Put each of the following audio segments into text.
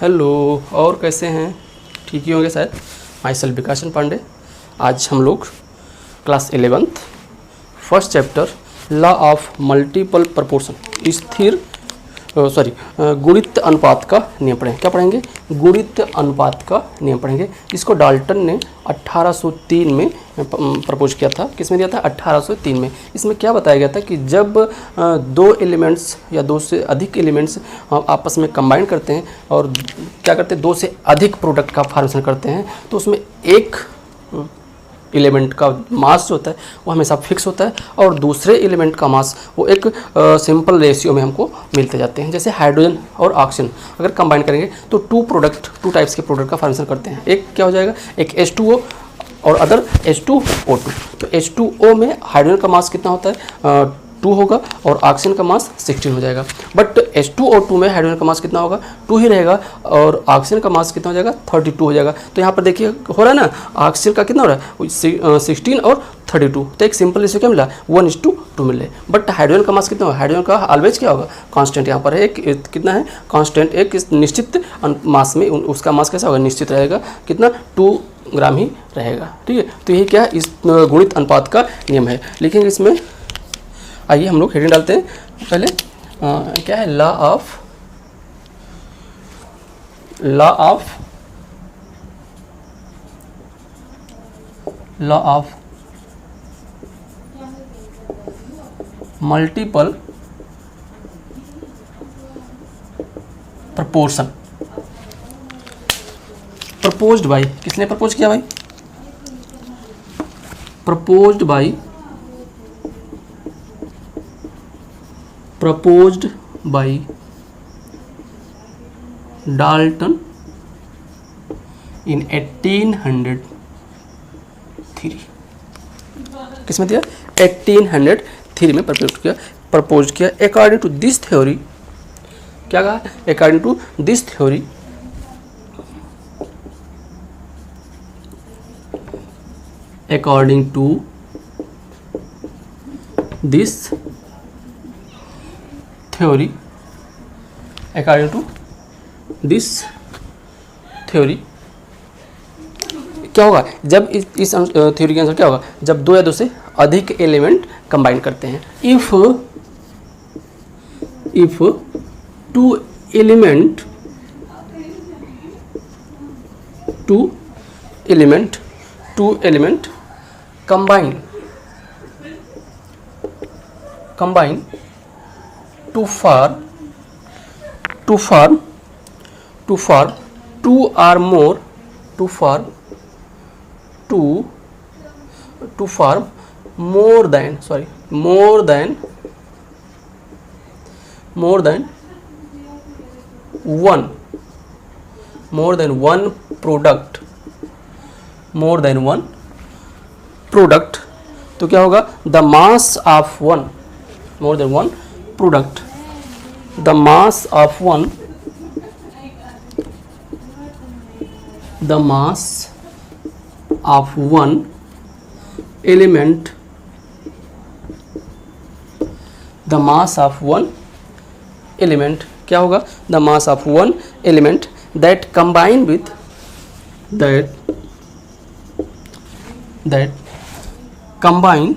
Hello, और कैसे हैं? ठीक ही होंगे शायद। Myself Vikasan Pande. आज हम लोग class 11th first chapter law of multiple proportion स्थिर गुणित अनुपात का नियम पढ़ेंगे। क्या पढ़ेंगे? गुणित अनुपात का नियम पढ़ेंगे। इसको डाल्टन ने 1803 में प्रपोज किया था। किसमें दिया था? 1803 में। इसमें क्या बताया गया था कि जब दो एलिमेंट्स या दो से अधिक एलिमेंट्स आपस में कंबाइन करते हैं और क्या करते हैं, दो से अधिक प्रोडक्ट का फॉर्मेशन करते हैं, तो उसमें एक एलिमेंट का मास जो होता है वो हमेशा फिक्स होता है और दूसरे एलिमेंट का मास वो एक सिंपल रेशियो में हमको मिलते जाते हैं। जैसे हाइड्रोजन और ऑक्सीजन अगर कंबाइन करेंगे तो टू टाइप्स के प्रोडक्ट का फॉर्मेशन करते हैं। एक क्या हो जाएगा? एक H2O और अदर H2O2। तो H2O में हाइड्रोजन का मास कितना होता है? 2 होगा और ऑक्सीजन का मास 16 हो जाएगा। बट H2O2 में हाइड्रोजन का मास कितना होगा? 2 ही रहेगा और ऑक्सीजन का मास कितना हो जाएगा? 32 हो जाएगा। तो यहाँ पर देखिए हो रहा है ना, ऑक्सीजन का कितना हो रहा है? 16 और 32। तो एक सिंपल रेशियो क्या मिला? 1:2 मिले। बट हाइड्रोजन का मास कितना होगा? हाइड्रोजन का ऑलवेज क्या होगा? कांस्टेंट। यहाँ पर है कितना है? कांस्टेंट। एक निश्चित मास में उसका मास कैसा होगा? निश्चित रहेगा। कितना? 2 ग्राम ही रहेगा। ठीक है। तो यही क्या है? इस गुणित अनुपात का नियम है। लेकिन इसमें आइए हम लोग हेडिंग डालते हैं। पहले क्या है? Law of multiple proportion. Proposed by, किसने प्रपोज किया भाई? प्रपोज्ड बाई डाल्टन इन 1803। किसमें दिया? 1803 में प्रपोज किया। अकॉर्डिंग टू दिस थ्योरी, क्या कहा? According to this theory according to this theory क्या होगा? जब इस थ्योरी के अनुसार क्या होगा? जब दो या दो से अधिक एलिमेंट कंबाइन करते हैं, if two element combine to form two or more more than one product, तो क्या होगा? The mass of one more than one product, the mass of one element, क्या होगा? The mass of one element that combine with combine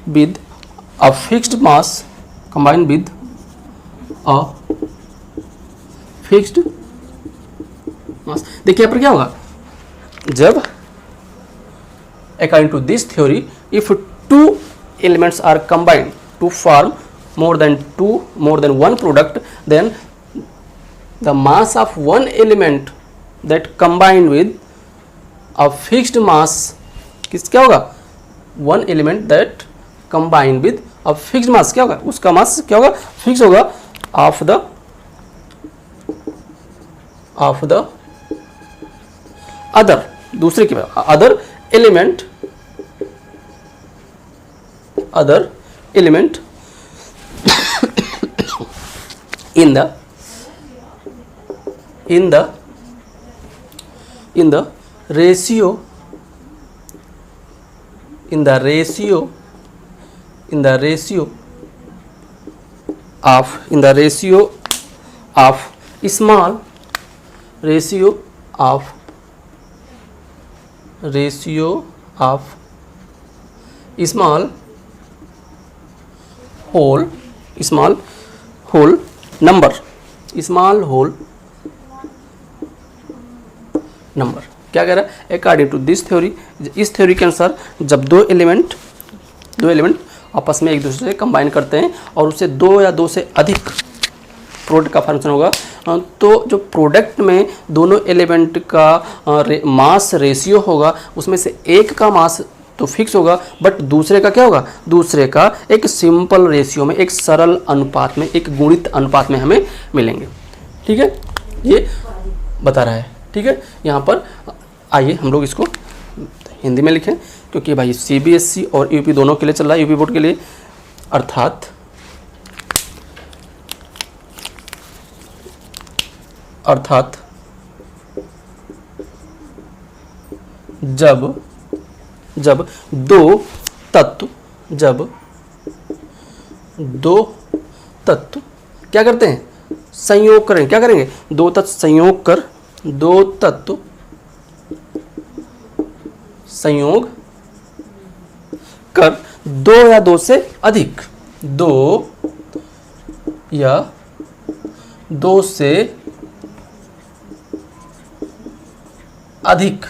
with a fixed mass, देखिए यहाँ पर क्या होगा? जब according to this theory, if two elements are combined to form more than one product, then the mass of one element that combined with a fixed mass, क्या होगा? one element that combined with a fixed mass, क्या होगा? उसका मास क्या होगा? Fix होगा of the other, दूसरे की other element in the ratio in the ratio of small ratio of small whole number, small whole number. क्या कह रहा है? अकॉर्डिंग टू दिस थ्योरी, इस थ्योरी के अनुसार जब दो एलिमेंट आपस में एक दूसरे से कंबाइन करते हैं और उससे दो या दो से अधिक प्रोडक्ट का फॉर्मेशन होगा, तो जो प्रोडक्ट में दोनों एलिमेंट का मास रेशियो होगा, उसमें से एक का मास तो फिक्स होगा, बट दूसरे का क्या होगा? दूसरे का एक सिंपल रेशियो में, एक सरल अनुपात में, एक गुणित अनुपात में हमें मिलेंगे। ठीक है, ये बता रहा है। ठीक है, यहाँ पर आइए हम लोग इसको हिंदी में लिखें, क्योंकि भाई सीबीएसई और यूपी दोनों के लिए चल रहा है, यूपी बोर्ड के लिए। अर्थात जब दो तत्व क्या करते हैं? संयोग करेंगे। क्या करेंगे? दो तत्व संयोग कर दो या दो से अधिक,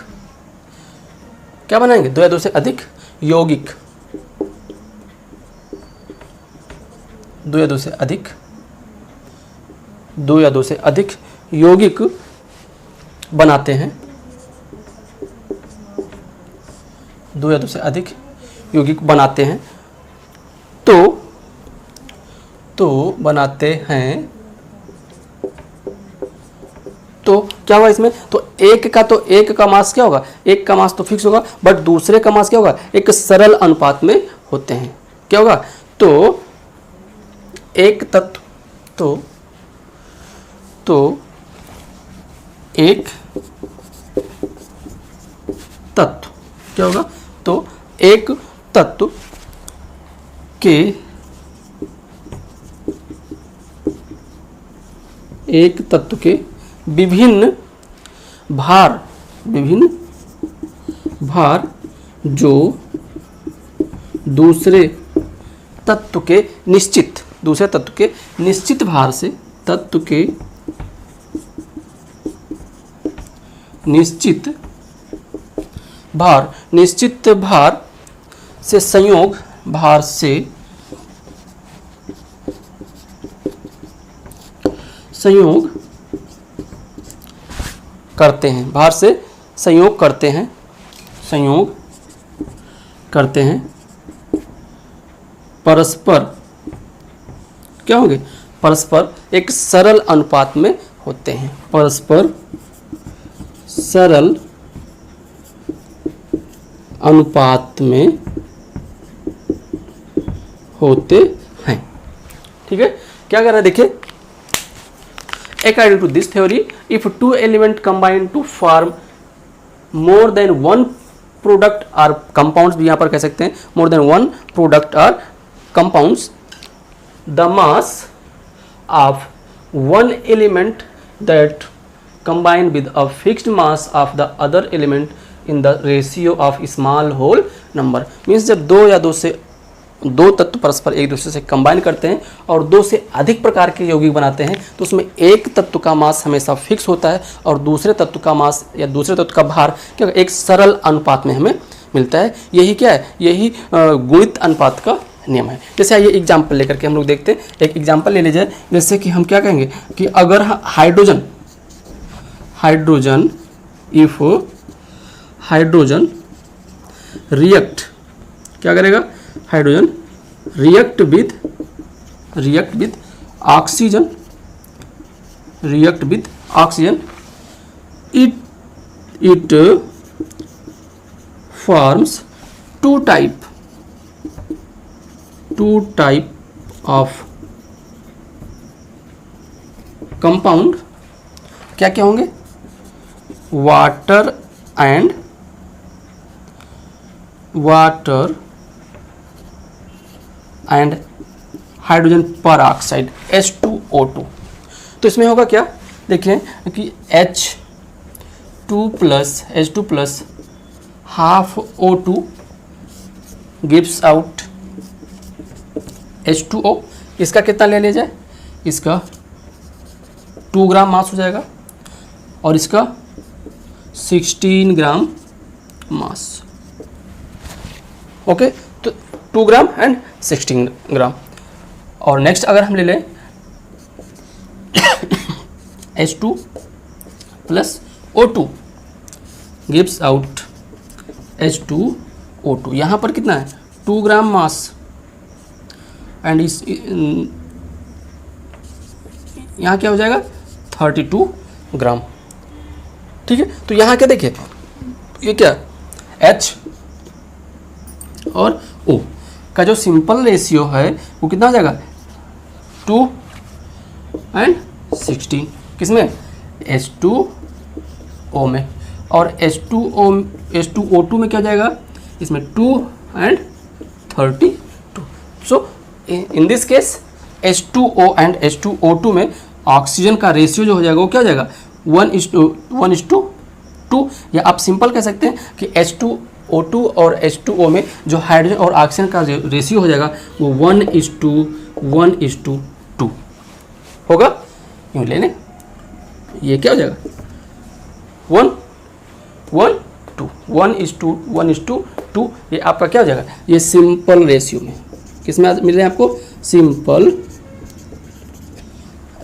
क्या बनाएंगे? दो या दो से अधिक यौगिक, दो या दो से अधिक यौगिक बनाते हैं, दो या दो से अधिक यौगिक बनाते हैं, तो क्या हुआ इसमें? तो एक का मास क्या होगा? एक का मास तो फिक्स होगा, बट दूसरे का मास क्या होगा? एक सरल अनुपात में होते हैं। क्या होगा? तो एक तत्व क्या होगा? तो एक तत्व के विभिन्न भार जो दूसरे तत्व के निश्चित भार से निश्चित भार से संयोग करते हैं, भार से संयोग करते हैं, परस्पर क्या होंगे? परस्पर एक सरल अनुपात में होते हैं, परस्पर सरल अनुपात में होते हैं। ठीक है, क्या कर रहा है? देखिए, according to this theory, if two elements combine to form more than one product or compounds, भी यहाँ पर कह सकते हैं more than one product or compounds, the mass of one element that combine with a fixed mass of the other element in the ratio of small whole number, means जब दो तत्व परस्पर एक दूसरे से कंबाइन करते हैं और दो से अधिक प्रकार के यौगिक बनाते हैं, तो उसमें एक तत्व का मास हमेशा फिक्स होता है और दूसरे तत्व का मास या दूसरे तत्व का भार क्या एक सरल अनुपात में हमें मिलता है। यही क्या है? यही गुणित अनुपात का नियम है। जैसे आइए एग्जाम्पल लेकर के हम लोग देखते हैं। एक एग्जाम्पल ले लीजिए, जैसे कि हम क्या कहेंगे कि अगर हाइड्रोजन रिएक्ट क्या करेगा? Hydrogen react with oxygen, it forms two type of compound. क्या क्या होंगे? Water and hydrogen peroxide H2O2। तो इसमें होगा क्या, देखिए कि H2 plus half O2 gives out H2O। इसका कितना ले लिया जाए, इसका 2 ग्राम मास हो जाएगा और इसका 16 ग्राम मास। ओके, तो 2 ग्राम एंड 16 ग्राम। और नेक्स्ट अगर हम ले लें H2 plus O2 gives out H2O2। यहाँ पर कितना है, 2 ग्राम मास एंड इस यहाँ क्या हो जाएगा 32 ग्राम। ठीक है, तो यहाँ क्या देखिए, ये क्या H और O का जो सिंपल रेशियो है वो कितना हो जाएगा 2 एंड 16, किसमें H2O में, और H2O2 में क्या हो जाएगा, इसमें 2 and 32। So in this case H2O and H2O2 में ऑक्सीजन का रेशियो जो हो जाएगा वो क्या हो जाएगा 1:2, या आप सिंपल कह सकते हैं कि H2O2 और H2O में जो हाइड्रोजन और ऑक्सीजन का रेशियो हो जाएगा वो 1:1:2 होगा। यूँ ले लें, ये क्या हो जाएगा 1:2, ये आपका क्या हो जाएगा, ये सिंपल रेशियो में, किस में मिल रहे हैं आपको, सिंपल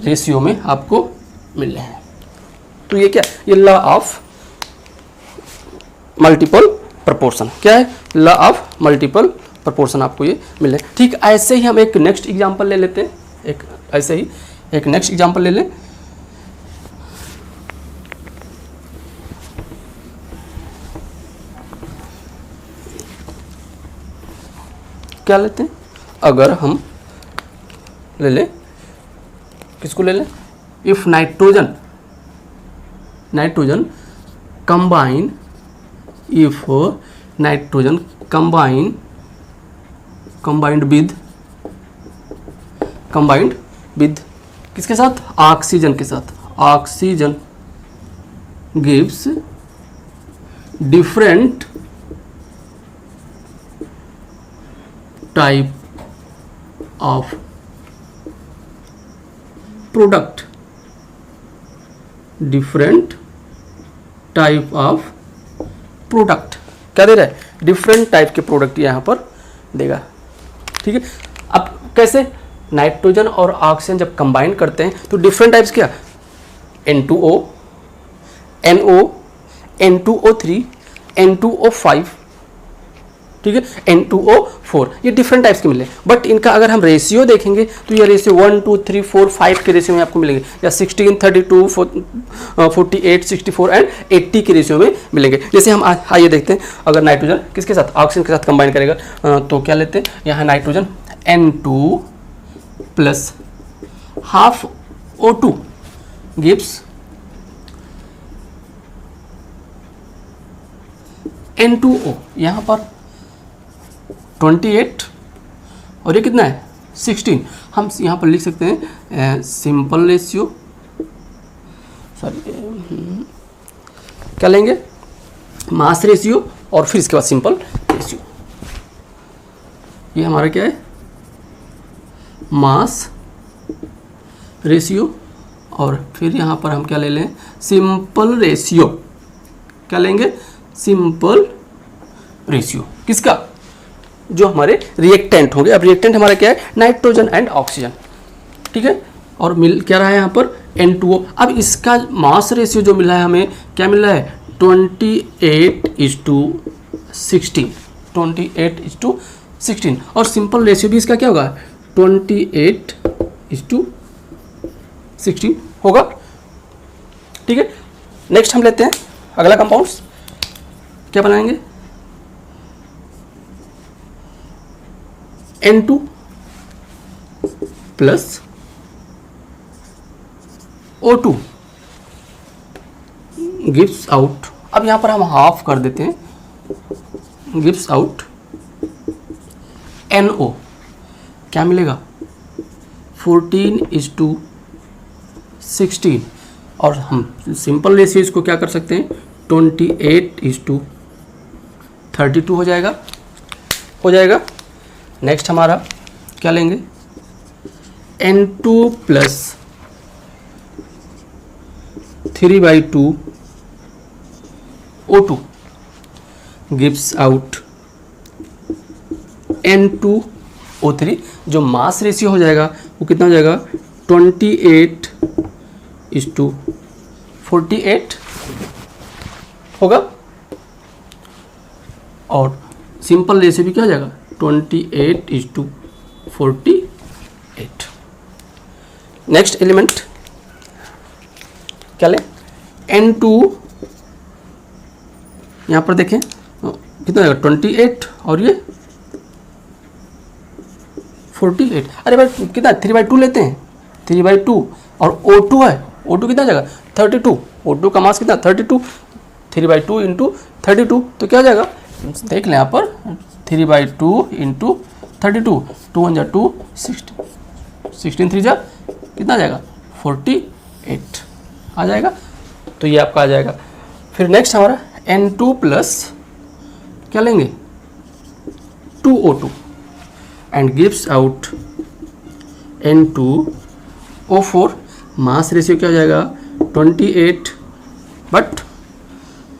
रेशियो में आपको मिल रहे हैं। तो ये क्या, ये लॉ ऑफ मल्टीपल प्रोपोर्शन, क्या है, लॉ ऑफ मल्टीपल प्रोपोर्शन आपको ये मिल रहे हैं। ठीक, ऐसे ही हम एक नेक्स्ट एग्जांपल ले लेते हैं, एक नेक्स्ट एग्जांपल ले लें। क्या लेते हैं, अगर हम ले लें, किसको ले लें, if nitrogen combine, if nitrogen combined with किसके साथ, ऑक्सीजन के साथ, oxygen gives different type of product, different type of product, क्या दे रहा है, डिफरेंट टाइप के प्रोडक्ट यहाँ पर देगा। ठीक है, अब कैसे, नाइट्रोजन और ऑक्सीजन जब कंबाइन करते हैं तो डिफरेंट टाइप्स क्या, N2O, NO, N2O3, N2O5, ठीक है, N2O4, ये डिफरेंट टाइप्स के मिले। बट इनका अगर हम रेशियो देखेंगे तो ये रेशियो 1, 2, 3, 4, 5 के रेशियो में आपको मिलेंगे, या 16, 32, 48, 64 एंड 80 के रेशियो में मिलेंगे। जैसे हम आइए देखते हैं, अगर नाइट्रोजन किसके साथ, ऑक्सीजन के साथ कंबाइन करेगा तो क्या लेते हैं, यहाँ nitrogen N2 plus half O2 gives N2O, यहाँ पर 28 और ये कितना है 16। हम यहाँ पर लिख सकते हैं सिंपल रेशियो, सॉरी क्या लेंगे, मास रेशियो और फिर इसके बाद सिंपल रेशियो। ये हमारा क्या है, मास रेशियो, और फिर यहाँ पर हम क्या ले लें, सिंपल रेशियो, क्या लेंगे, सिंपल रेशियो, किसका, जो हमारे रिएक्टेंट होंगे। अब रिएक्टेंट हमारा क्या है, नाइट्रोजन एंड ऑक्सीजन, ठीक है, और मिल क्या रहा है यहाँ पर N2O। अब इसका मास रेशियो जो मिला है हमें, क्या मिल रहा है 28:16, 28:16, और सिंपल रेशियो भी इसका क्या होगा 28:16 होगा। ठीक है, नेक्स्ट हम लेते हैं अगला कंपाउंड्स, क्या बनाएंगे, N2 plus O2 gives out, अब यहाँ पर हम हाफ कर देते हैं, गिव्स आउट NO, क्या मिलेगा 14:16। और हम सिंपल रेशियो इसको क्या कर सकते हैं 28:32 हो जाएगा। नेक्स्ट हमारा क्या लेंगे N2 plus 3/2 O2 gives out N2O3। जो मास रेशियो हो जाएगा वो कितना हो जाएगा 28:48 होगा। और सिंपल रेशियो भी क्या हो जाएगा 28:48। नेक्स्ट एलिमेंट क्या लें N2, यहाँ पर देखें कितना जाएगा 28 और ये 48। अरे भाई कितना 3/2 लेते हैं 3/2 और O2 है O2 कितना जाएगा 32। O2 का मास कितना 32 3/2 इंटू 32 तो क्या हो जाएगा देख लें यहाँ पर 3/2 इंटू 32 2 1 2 16 3 जा कितना जाएगा 48 आ जाएगा। तो ये आपका आ जाएगा। फिर नेक्स्ट हमारा N2 प्लस क्या लेंगे 2O2 and gives out N2O4। Mass ratio क्या हो जाएगा 28 बट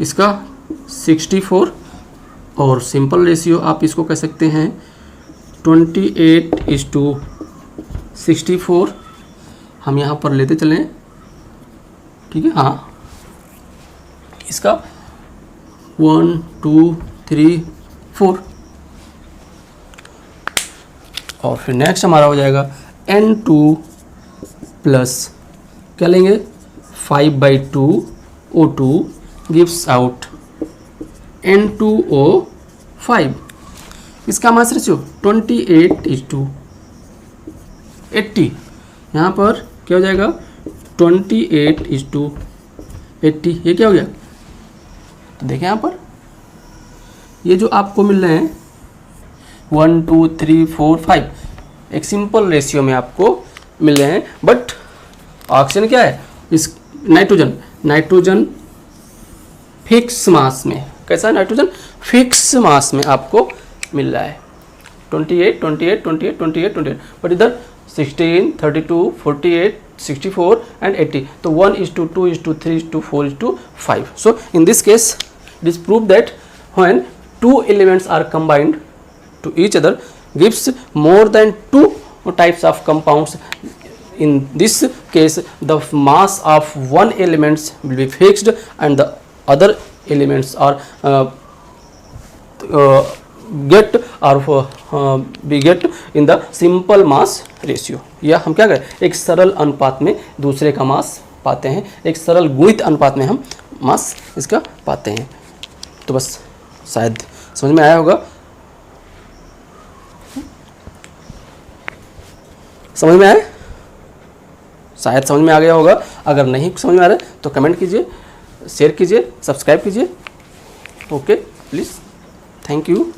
इसका 64 और सिंपल रेशियो आप इसको कह सकते हैं 28:64। हम यहाँ पर लेते चलें ठीक है। हाँ इसका 1 2 3 4 और फिर नेक्स्ट हमारा हो जाएगा N2 प्लस क्या लेंगे 5/2 O2 गिव्स आउट N2O5। इसका मास रेशियो 28:80। यहाँ पर क्या हो जाएगा 28:80। ये क्या हो गया तो देखें यहाँ पर ये जो आपको मिल रहे हैं 1 2 3 4 5 एक सिंपल रेशियो में आपको मिल रहे हैं। बट ऑक्सीजन क्या है इस नाइट्रोजन फिक्स मास में कैसा है नाइट्रोजन फिक्स मास में आपको मिल रहा है 28 28 28 28 28 बट इधर 16 32 48 64 and 80 तो 1:2:3:4:5। So in this case it is proved that when two elements are combined to each other gives more than two types of compounds. In this case the mass of one elements will be fixed and the other elements are get in the simple mass ratio। या हम क्या करें एक सरल अनुपात में दूसरे का मास पाते हैं, एक सरल गुणित अनुपात में हम मास इसका पाते हैं। तो बस शायद समझ में आया होगा। समझ में आया शायद समझ में आ गया होगा। अगर नहीं समझ में आ रहा है तो कमेंट कीजिए, शेयर कीजिए, सब्सक्राइब कीजिए। Okay please, thank you.